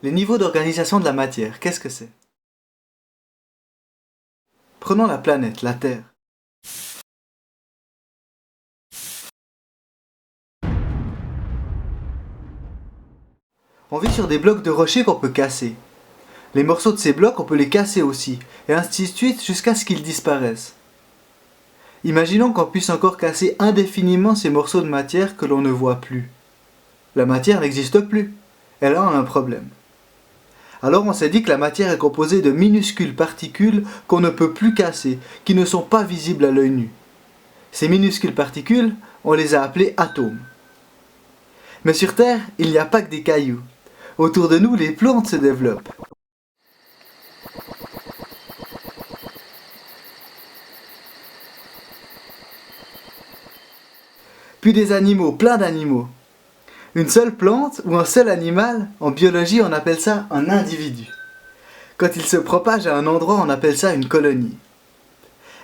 Les niveaux d'organisation de la matière, qu'est-ce que c'est? Prenons la planète, la Terre. On vit sur des blocs de rochers qu'on peut casser. Les morceaux de ces blocs, on peut les casser aussi, et ainsi de suite jusqu'à ce qu'ils disparaissent. Imaginons qu'on puisse encore casser indéfiniment ces morceaux de matière que l'on ne voit plus. La matière n'existe plus, elle a un problème. Alors on s'est dit que la matière est composée de minuscules particules qu'on ne peut plus casser, qui ne sont pas visibles à l'œil nu. Ces minuscules particules, on les a appelées atomes. Mais sur Terre, il n'y a pas que des cailloux. Autour de nous, les plantes se développent. Puis des animaux, plein d'animaux. Une seule plante ou un seul animal, en biologie on appelle ça un individu. Quand il se propage à un endroit, on appelle ça une colonie.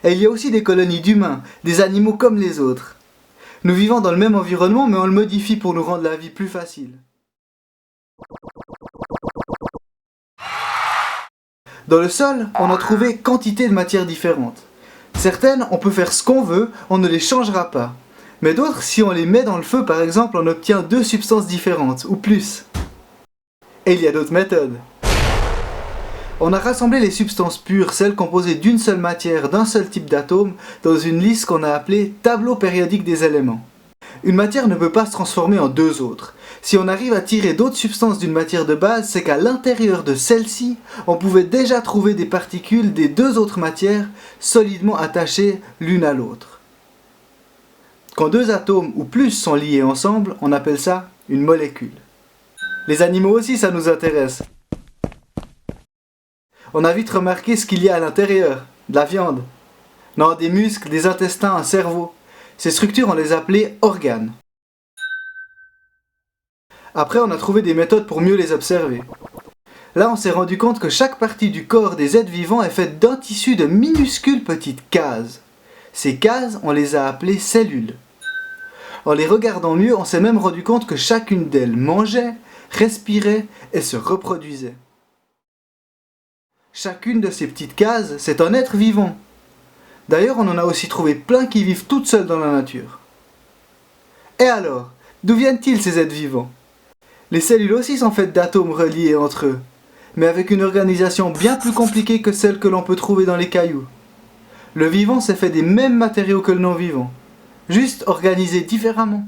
Et il y a aussi des colonies d'humains, des animaux comme les autres. Nous vivons dans le même environnement, mais on le modifie pour nous rendre la vie plus facile. Dans le sol, on a trouvé quantité de matières différentes. Certaines, on peut faire ce qu'on veut, on ne les changera pas. Mais d'autres, si on les met dans le feu par exemple, on obtient 2 substances différentes, ou plus. Et il y a d'autres méthodes. On a rassemblé les substances pures, celles composées d'une seule matière, d'un seul type d'atome, dans une liste qu'on a appelée tableau périodique des éléments. Une matière ne peut pas se transformer en 2 autres. Si on arrive à tirer d'autres substances d'une matière de base, c'est qu'à l'intérieur de celle-ci, on pouvait déjà trouver des particules des 2 autres matières solidement attachées l'une à l'autre. Quand 2 atomes ou plus sont liés ensemble, on appelle ça une molécule. Les animaux aussi, ça nous intéresse. On a vite remarqué ce qu'il y a à l'intérieur, de la viande. Non, des muscles, des intestins, un cerveau. Ces structures, on les appelait organes. Après, on a trouvé des méthodes pour mieux les observer. Là, on s'est rendu compte que chaque partie du corps des êtres vivants est faite d'un tissu de minuscules petites cases. Ces cases, on les a appelées cellules. En les regardant mieux, on s'est même rendu compte que chacune d'elles mangeait, respirait et se reproduisait. Chacune de ces petites cases, c'est un être vivant. D'ailleurs, on en a aussi trouvé plein qui vivent toutes seules dans la nature. Et alors, d'où viennent-ils ces êtres vivants? Les cellules aussi sont faites d'atomes reliés entre eux, mais avec une organisation bien plus compliquée que celle que l'on peut trouver dans les cailloux. Le vivant s'est fait des mêmes matériaux que le non-vivant, juste organisés différemment.